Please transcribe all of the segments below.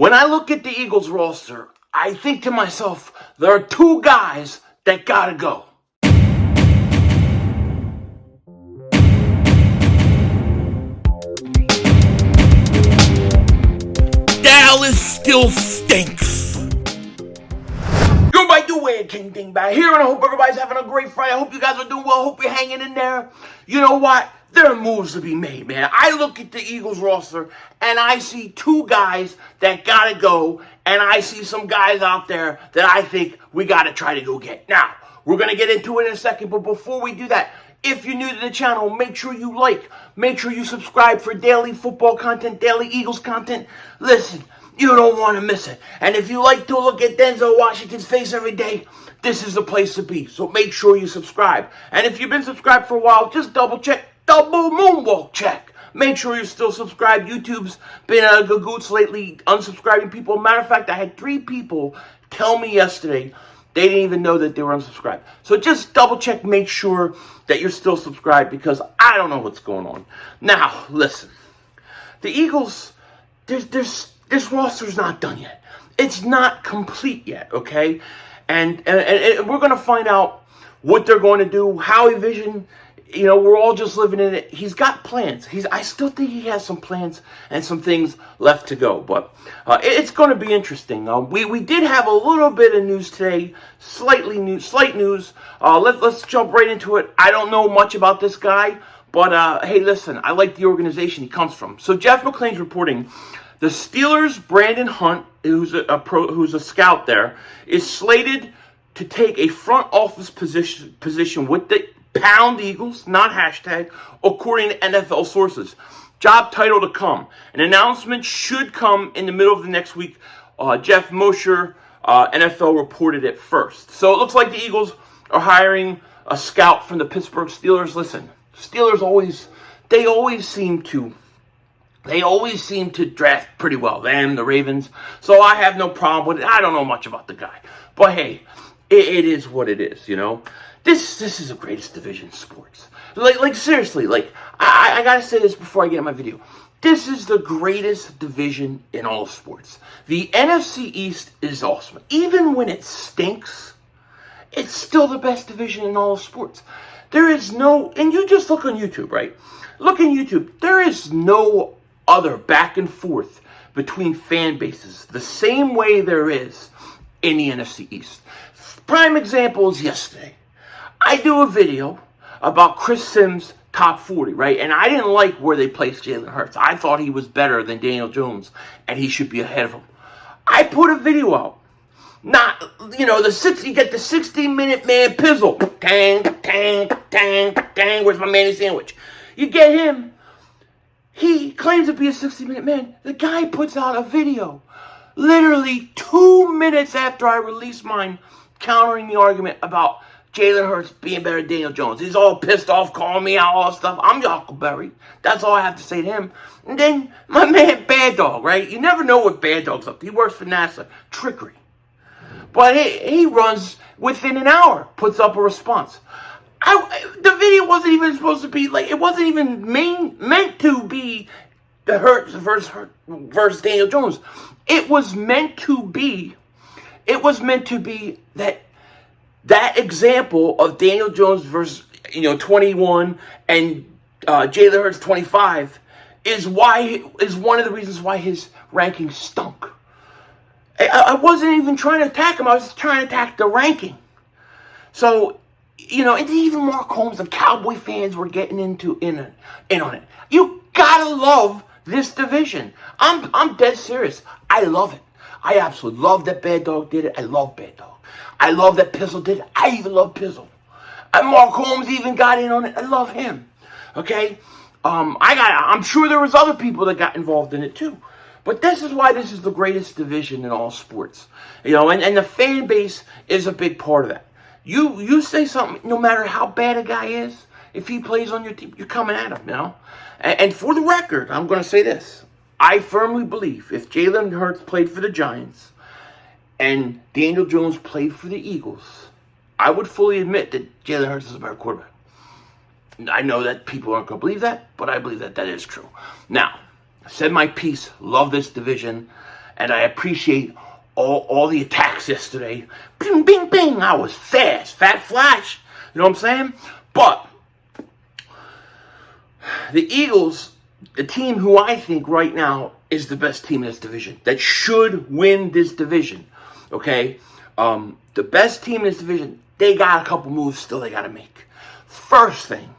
When I look at the Eagles roster, I think to myself, there are two guys that gotta go. Dallas still stinks. You're my new way, King Dingbat here, and I hope everybody's having a great Friday. I hope you guys are doing well. I hope you're hanging in there. You know what? There are moves to be made, man. I look at the Eagles roster, and I see two guys that gotta go, and I see some guys out there that I think we gotta try to go get. Now, we're gonna get into it in a second, but before we do that, if you're new to the channel, make sure you like, make sure you subscribe for daily football content, daily Eagles content. Listen, you don't want to miss it. And if you like to look at Denzel Washington's face every day, this is the place to be. So make sure you subscribe. And if you've been subscribed for a while, just double check, double moonwalk check. Make sure you're still subscribed. YouTube's been a gagoots lately, unsubscribing people. Matter of fact, I had 3 people tell me yesterday they didn't even know that they were unsubscribed. So just double check, make sure that you're still subscribed, because I don't know what's going on. Now, listen. The Eagles, this roster's not done yet. It's not complete yet, okay? And we're going to find out what they're going to do, how he vision. You know, we're all just living in it. He's got plans. I still think he has some plans and some things left to go. But it's going to be interesting. We did have a little bit of news today, slight news. Let's jump right into it. I don't know much about this guy, but hey, listen, I like the organization he comes from. So Jeff McLean's reporting the Steelers' Brandon Hunt, who's a scout there, is slated to take a front office position with the Pound Eagles, not hashtag, according to NFL sources. Job title to come. An announcement should come in the middle of the next week. Jeff Mosher, NFL, reported it first. So it looks like the Eagles are hiring a scout from the Pittsburgh Steelers. Listen, Steelers always seem to draft pretty well. Them, the Ravens. So I have no problem with it. I don't know much about the guy. But hey, it is what it is, you know. This is the greatest division in sports. Like seriously, I gotta say this before I get in my video. This is the greatest division in all of sports. The NFC East is awesome. Even when it stinks, it's still the best division in all of sports. There is no, and you just look on YouTube, right? Look on YouTube. There is no other back and forth between fan bases the same way there is in the NFC East. Prime example is yesterday. I do a video about Chris Sims' top 40, right? And I didn't like where they placed Jalen Hurts. I thought he was better than Daniel Jones, and he should be ahead of him. I put a video out. Not, you know, you get the 60-minute man pizzle. Tang, tang, tang, tang. Where's my Manny sandwich? You get him. He claims to be a 60-minute man. The guy puts out a video literally 2 minutes after I released mine, countering the argument about Jalen Hurts being better than Daniel Jones. He's all pissed off, calling me out, all that stuff. I'm your Huckleberry. That's all I have to say to him. And then my man Bad Dog, right? You never know what Bad Dog's up to. He works for NASA. Trickery. But he runs within an hour, puts up a response. The video wasn't even supposed to be, it wasn't even meant to be the Hurts versus Daniel Jones. It was meant to be that example of Daniel Jones versus 21 and Jalen Hurts 25 is one of the reasons why his ranking stunk. I wasn't even trying to attack him. I was trying to attack the ranking. So, and even Mark Holmes and Cowboy fans were getting in on it. You gotta love this division. I'm dead serious. I love it. I absolutely love that Bad Dog did it. I love Bad Dog. I love that Pizzle did it. I even love Pizzle. And Mark Holmes even got in on it. I love him. Okay? I'm sure there was other people that got involved in it too. But this is why this is the greatest division in all sports. And the fan base is a big part of that. You say something, no matter how bad a guy is, if he plays on your team, you're coming at him, And for the record, I'm going to say this. I firmly believe if Jalen Hurts played for the Giants and Daniel Jones played for the Eagles, I would fully admit that Jalen Hurts is a better quarterback. I know that people aren't going to believe that, but I believe that that is true. Now, I said my piece, love this division, And I appreciate all the attacks yesterday. Bing, bing, bing. I was fast. Fat Flash. You know what I'm saying? But the Eagles, the team who I think right now is the best team in this division, that should win this division, okay? The best team in this division, they got a couple moves still they got to make. First thing,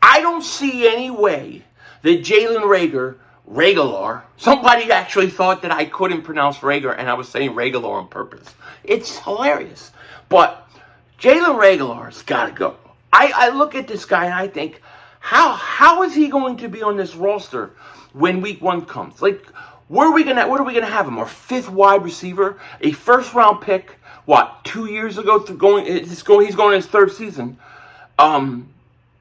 I don't see any way that Jalen Reagor, somebody actually thought that I couldn't pronounce Reagor, and I was saying Reagor on purpose. It's hilarious. But Jalen Reagor's got to go. I look at this guy and I think, how is he going to be on this roster when week 1 comes? Like, what are we gonna have him? Our 5th wide receiver, a 1st-round pick. What, 2 years ago? He's going in his 3rd season.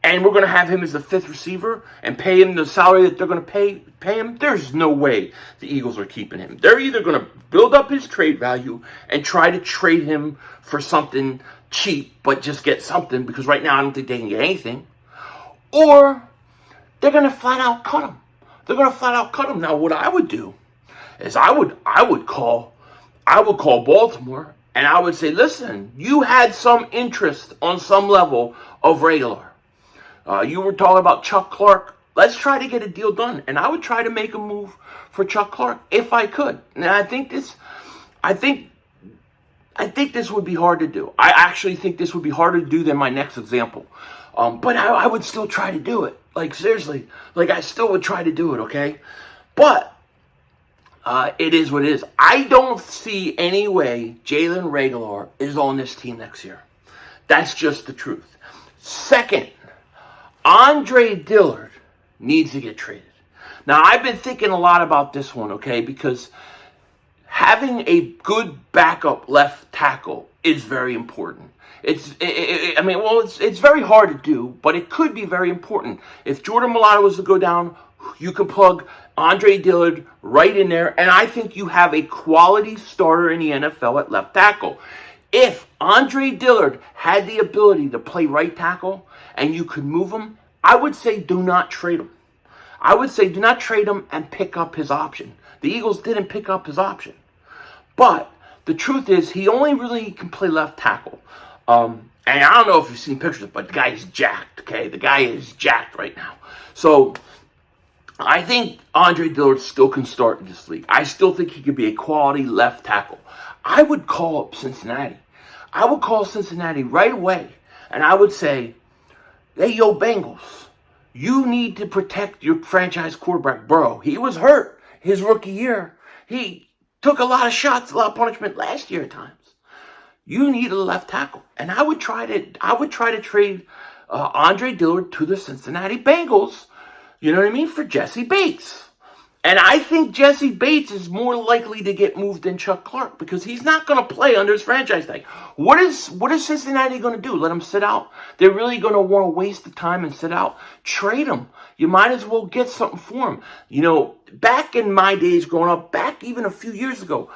And we're going to have him as the 5th receiver and pay him the salary that they're going to pay him. There's no way the Eagles are keeping him. They're either going to build up his trade value and try to trade him for something cheap, but just get something, because right now I don't think they can get anything. Or they're going to flat out cut him. Now, what I would do is I would call Baltimore, and I would say, listen, you had some interest on some level of Reagor. You were talking about Chuck Clark. Let's try to get a deal done. And I would try to make a move for Chuck Clark if I could. And I think this would be hard to do. I actually think this would be harder to do than my next example. But I would still try to do it. Like, seriously. Like, I still would try to do it, okay? But it is what it is. I don't see any way Jalen Reagor is on this team next year. That's just the truth. Second, Andre Dillard needs to get traded. Now, I've been thinking a lot about this one, okay, because having a good backup left tackle is very important. It's very hard to do, but it could be very important. If Jordan Mailata was to go down, you could plug Andre Dillard right in there, and I think you have a quality starter in the NFL at left tackle. If Andre Dillard had the ability to play right tackle and you could move him, I would say do not trade him. I would say do not trade him and pick up his option. The Eagles didn't pick up his option. But the truth is he only really can play left tackle. And I don't know if you've seen pictures, but the guy is jacked, okay? The guy is jacked right now. So I think Andre Dillard still can start in this league. I still think he could be a quality left tackle. I would call up Cincinnati. I would call Cincinnati right away, and I would say, hey, yo, Bengals, you need to protect your franchise quarterback, Burrow. He was hurt his rookie year. He took a lot of shots, a lot of punishment last year at times. You need a left tackle, and I would try to trade Andre Dillard to the Cincinnati Bengals. You know what I mean? For Jessie Bates. And I think Jessie Bates is more likely to get moved than Chuck Clark because he's not going to play under his franchise tag. What is Cincinnati going to do? Let him sit out? They're really going to want to waste the time and sit out? Trade him. You might as well get something for him. You know, back in my days growing up, back even a few years ago,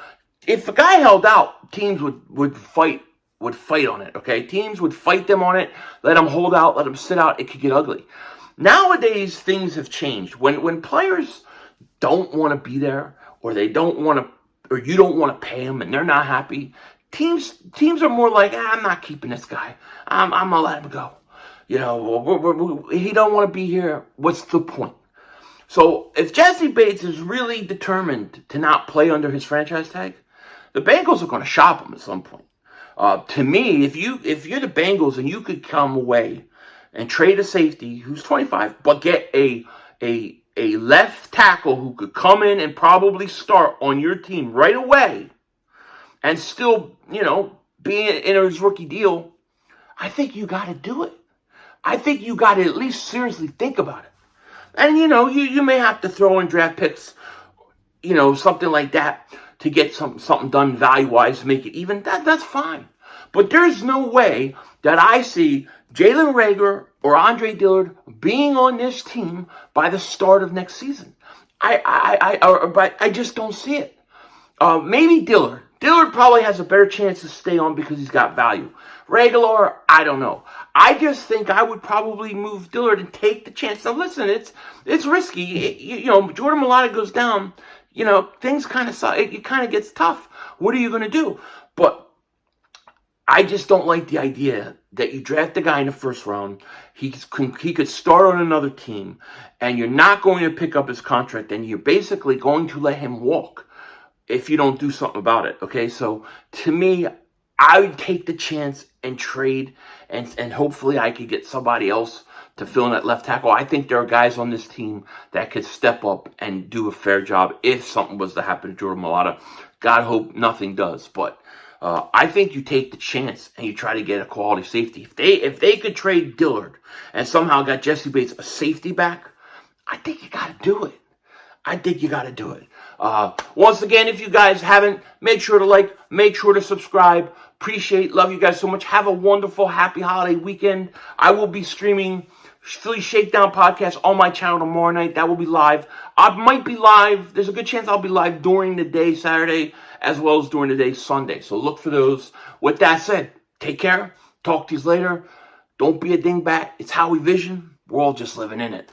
if a guy held out, teams would fight on it, okay? Teams would fight them on it, let them hold out, let them sit out. It could get ugly. Nowadays, things have changed. When players don't want to be there, or they don't want to, or you don't want to pay them, and they're not happy, teams are more like, I'm not keeping this guy. I'm gonna let him go. You know, he don't want to be here. What's the point? So if Jessie Bates is really determined to not play under his franchise tag, the Bengals are going to shop him at some point. To me, if you're the Bengals and you could come away and trade a safety who's 25, but get a left tackle who could come in and probably start on your team right away and still, you know, be in his rookie deal, I think you got to do it. I think you got to at least seriously think about it. And, you know, you may have to throw in draft picks, you know, something like that to get something done value-wise to make it even. That's fine. But there's no way that I see Jalen Reagor or Andre Dillard being on this team by the start of next season. I just don't see it. Maybe Dillard. Dillard probably has a better chance to stay on because he's got value. Reagor, I don't know. I just think I would probably move Dillard and take the chance. Now listen, it's risky. You know, Jordan Mailata goes down. things kind of suck. It kind of gets tough. What are you going to do? But I just don't like the idea that you draft a guy in the first round. He could start on another team, and you're not going to pick up his contract, and you're basically going to let him walk if you don't do something about it. Okay, so to me, I would take the chance and trade, and hopefully I could get somebody else to fill in that left tackle. I think there are guys on this team that could step up and do a fair job if something was to happen to Jordan Mailata. God hope nothing does, but I think you take the chance and you try to get a quality safety. If they could trade Dillard and somehow got Jessie Bates a safety back, I think you got to do it. Once again, if you guys haven't, make sure to like, make sure to subscribe. Love you guys so much. Have a wonderful, happy holiday weekend. I will be streaming Philly Shakedown podcast on my channel tomorrow night. That will be live. I might be live. There's a good chance I'll be live during the day Saturday as well as during the day Sunday. So look for those. With that said, take care. Talk to you later. Don't be a dingbat. It's how we vision. We're all just living in it.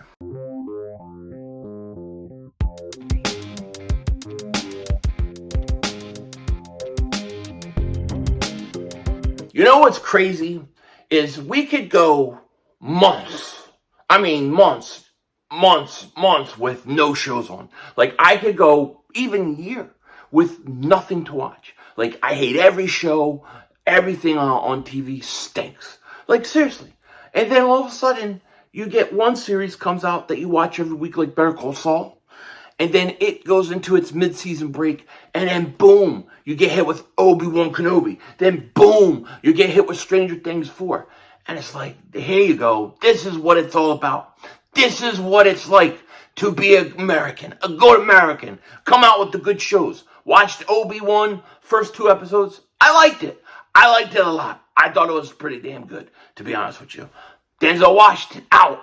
You know what's crazy is we could go months with no shows on. Like, I could go even a year with nothing to watch. Like, I hate every show. Everything on TV stinks. Like, seriously. And then all of a sudden, you get one series comes out that you watch every week, like Better Call Saul. And then it goes into its mid-season break, and then boom, you get hit with Obi-Wan Kenobi. Then boom, you get hit with Stranger Things 4. And it's like, here you go. This is what it's all about. This is what it's like to be an American, a good American. Come out with the good shows. Watched Obi-Wan, first 2 episodes. I liked it. I liked it a lot. I thought it was pretty damn good, to be honest with you. Denzel Washington, out.